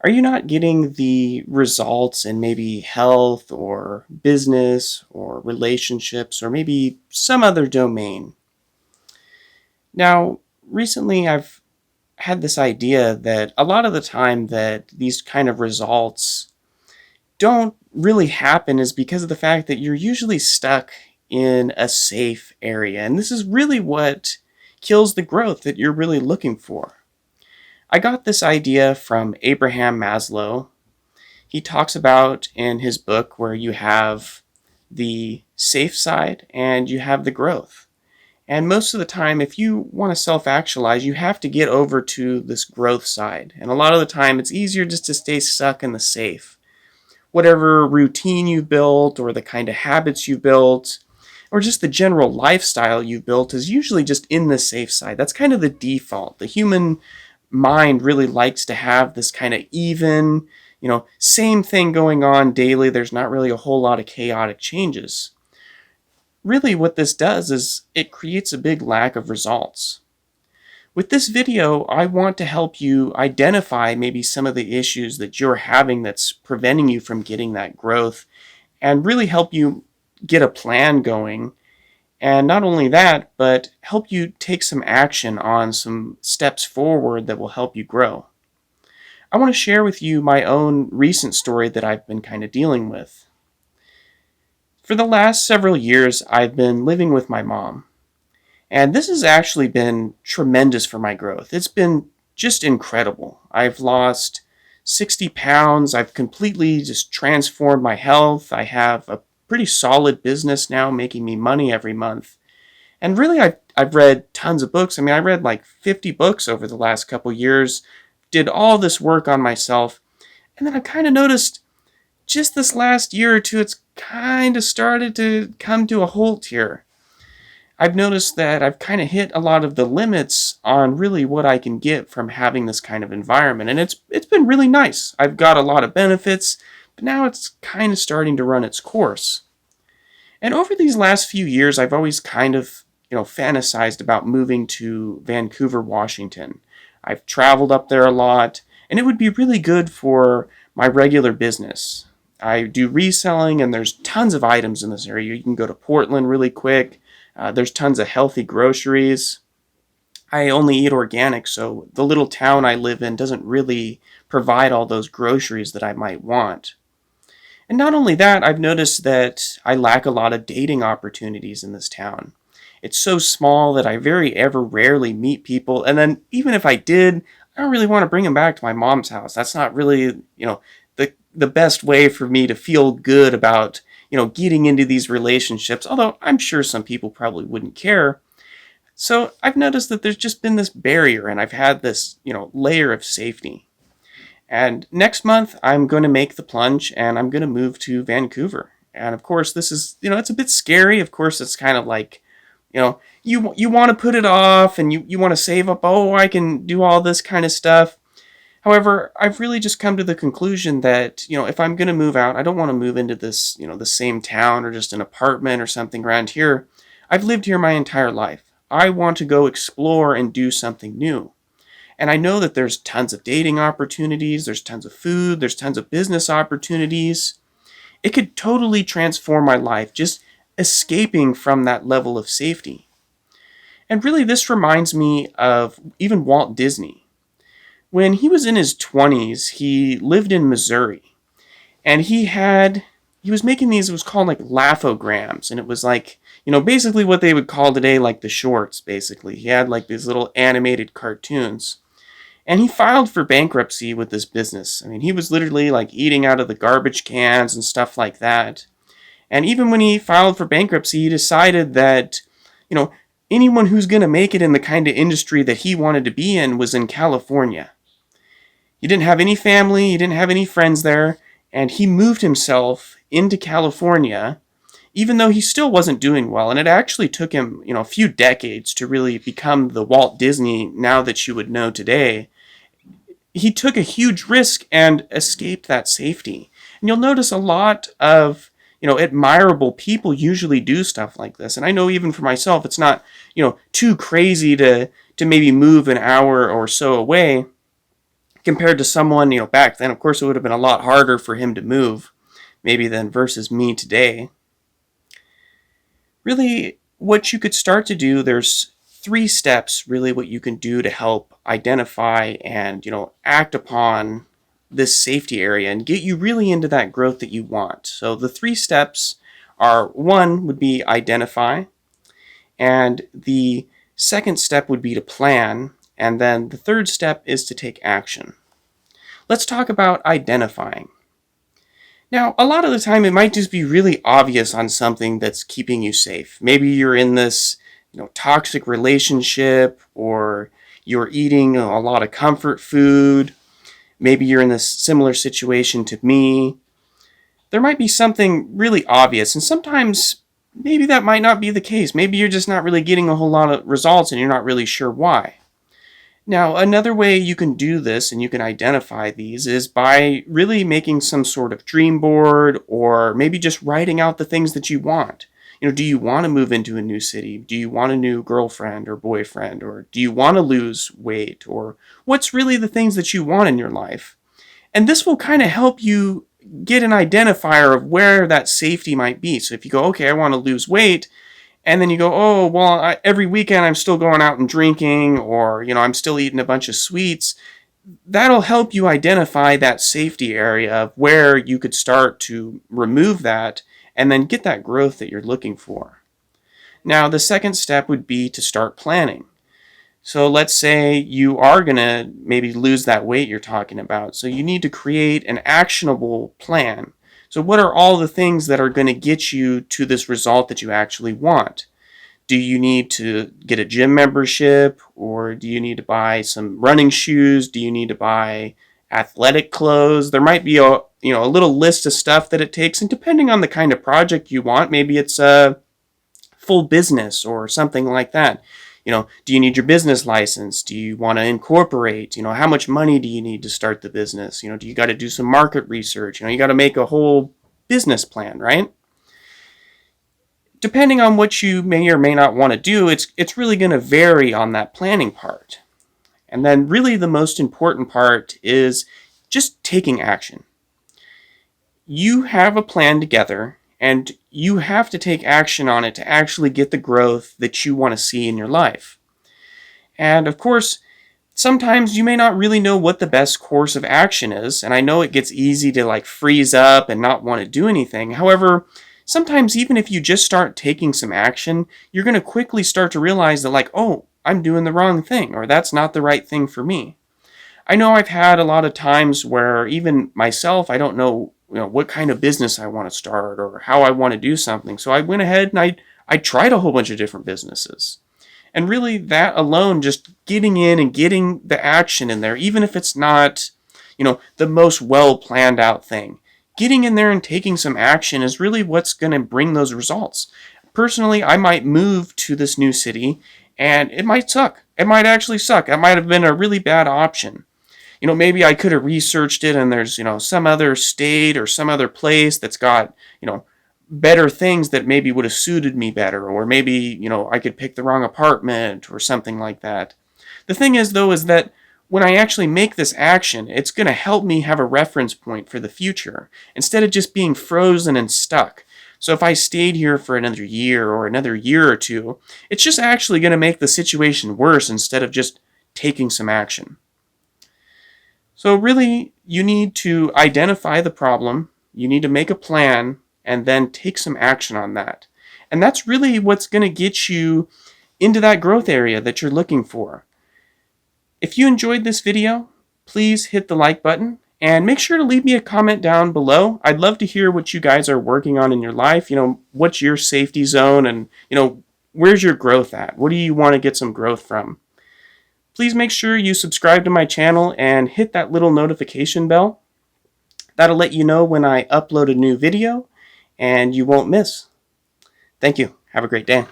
Are you not getting the results in maybe health or business or relationships or maybe some other domain? Now, recently I've had this idea that a lot of the time that these kind of results don't really happen is because of the fact that you're usually stuck in a safe area. And this is really what kills the growth that you're really looking for. I got this idea from Abraham Maslow. He talks about in his book where you have the safe side and you have the growth. And most of the time, if you want to self actualize, you have to get over to this growth side. And a lot of the time, it's easier just to stay stuck in the safe. Whatever routine you've built, or the kind of habits you've built, or just the general lifestyle you've built is usually just in the safe side. That's kind of the default. The human mind really likes to have this kind of even, same thing going on daily. There's not really a whole lot of chaotic changes. Really, what this does is it creates a big lack of results. With this video, I want to help you identify maybe some of the issues that you're having that's preventing you from getting that growth and really help you get a plan going. And not only that, but help you take some action on some steps forward that will help you grow. I want to share with you my own recent story that I've been kind of dealing with. For the last several years, I've been living with my mom. And this has actually been tremendous for my growth. It's been just incredible. I've lost 60 pounds. I've completely just transformed my health. I have a pretty solid business now, making me money every month. And really, I've read tons of books. I read like 50 books over the last couple years, did all this work on myself. And then I kind of noticed just this last year or two, it's kind of started to come to a halt here. I've noticed that I've kind of hit a lot of the limits on really what I can get from having this kind of environment. And it's been really nice. I've got a lot of benefits, but now it's kind of starting to run its course. And over these last few years, I've always kind of, fantasized about moving to Vancouver, Washington. I've traveled up there a lot, and it would be really good for my regular business. I do reselling, and there's tons of items in this area. You can go to Portland really quick. There's tons of healthy groceries. I only eat organic, so the little town I live in doesn't really provide all those groceries that I might want. And not only that, I've noticed that I lack a lot of dating opportunities in this town. It's so small that I very ever rarely meet people, and then even if I did, I don't really want to bring them back to my mom's house. That's not really, the best way for me to feel good about, getting into these relationships, although I'm sure some people probably wouldn't care. So I've noticed that there's just been this barrier, and I've had this, layer of safety. And next month, I'm going to make the plunge, and I'm going to move to Vancouver. And of course, this is, it's a bit scary. Of course, it's kind of like, you want to put it off, and you want to save up, oh, I can do all this kind of stuff. However, I've really just come to the conclusion that, if I'm going to move out, I don't want to move into this, the same town or just an apartment or something around here. I've lived here my entire life. I want to go explore and do something new. And I know that there's tons of dating opportunities, there's tons of food, there's tons of business opportunities. It could totally transform my life, just escaping from that level of safety. And really, this reminds me of even Walt Disney. When he was in his 20s, he lived in Missouri. And he was making these, it was called like laugh-o-grams. And it was like, basically what they would call today like the shorts, basically. He had like these little animated cartoons. And he filed for bankruptcy with this business. He was literally like eating out of the garbage cans and stuff like that. And even when he filed for bankruptcy, he decided that, anyone who's going to make it in the kind of industry that he wanted to be in was in California. He didn't have any family, he didn't have any friends there, and he moved himself into California, even though he still wasn't doing well. And it actually took him, a few decades to really become the Walt Disney now that you would know today. He took a huge risk and escaped that safety. And you'll notice a lot of, admirable people usually do stuff like this. And I know even for myself, it's not, too crazy to maybe move an hour or so away. compared to someone, back then. Of course, it would have been a lot harder for him to move, maybe than versus me today. Really, what you could start to do, there's 3 steps, really, what you can do to help identify and, act upon this safety area and get you really into that growth that you want. So the 3 steps are, one would be identify, and the second step would be to plan, and then the third step is to take action. Let's talk about identifying. Now, a lot of the time it might just be really obvious on something that's keeping you safe. Maybe you're in this, toxic relationship, or you're eating a lot of comfort food. Maybe you're in this similar situation to me. There might be something really obvious, and sometimes maybe that might not be the case. Maybe you're just not really getting a whole lot of results and you're not really sure why. Now, another way you can do this and you can identify these is by really making some sort of dream board, or maybe just writing out the things that you want. Do you want to move into a new city? Do you want a new girlfriend or boyfriend? Or do you want to lose weight? Or what's really the things that you want in your life? And this will kind of help you get an identifier of where that safety might be. So if you go, okay, I want to lose weight, and then you go, oh, well, every weekend I'm still going out and drinking, or, I'm still eating a bunch of sweets. That'll help you identify that safety area of where you could start to remove that and then get that growth that you're looking for. Now, the second step would be to start planning. So let's say you are going to maybe lose that weight you're talking about. So you need to create an actionable plan. So what are all the things that are going to get you to this result that you actually want? Do you need to get a gym membership, or do you need to buy some running shoes? Do you need to buy athletic clothes? There might be a little list of stuff that it takes, and depending on the kind of project you want, maybe it's a full business or something like that. Do you need your business license? Do you want to incorporate? How much money do you need to start the business? Do you got to do some market research? You got to make a whole business plan, right? Depending on what you may or may not want to do, it's really going to vary on that planning part. And then really the most important part is just taking action. You have a plan together, and you have to take action on it to actually get the growth that you want to see in your life. And of course, sometimes you may not really know what the best course of action is, and I know it gets easy to freeze up and not want to do anything. However, sometimes even if you just start taking some action, you're going to quickly start to realize that oh, I'm doing the wrong thing, or that's not the right thing for me. I know I've had a lot of times where even myself, I don't know, what kind of business I want to start or how I want to do something. So I went ahead and I tried a whole bunch of different businesses. And really that alone, just getting in and getting the action in there, even if it's not, the most well planned out thing, getting in there and taking some action is really what's going to bring those results. Personally, I might move to this new city and it might suck. It might actually suck. It might have been a really bad option. Maybe I could have researched it and there's, some other state or some other place that's got, better things that maybe would have suited me better, or maybe, I could pick the wrong apartment or something like that. The thing is, though, is that when I actually make this action, it's going to help me have a reference point for the future instead of just being frozen and stuck. So if I stayed here for another year or another year or two, it's just actually going to make the situation worse instead of just taking some action. So really, you need to identify the problem, you need to make a plan, and then take some action on that. And that's really what's going to get you into that growth area that you're looking for. If you enjoyed this video, please hit the like button and make sure to leave me a comment down below. I'd love to hear what you guys are working on in your life. What's your safety zone, and, where's your growth at? What do you want to get some growth from? Please make sure you subscribe to my channel and hit that little notification bell. That'll let you know when I upload a new video and you won't miss. Thank you. Have a great day.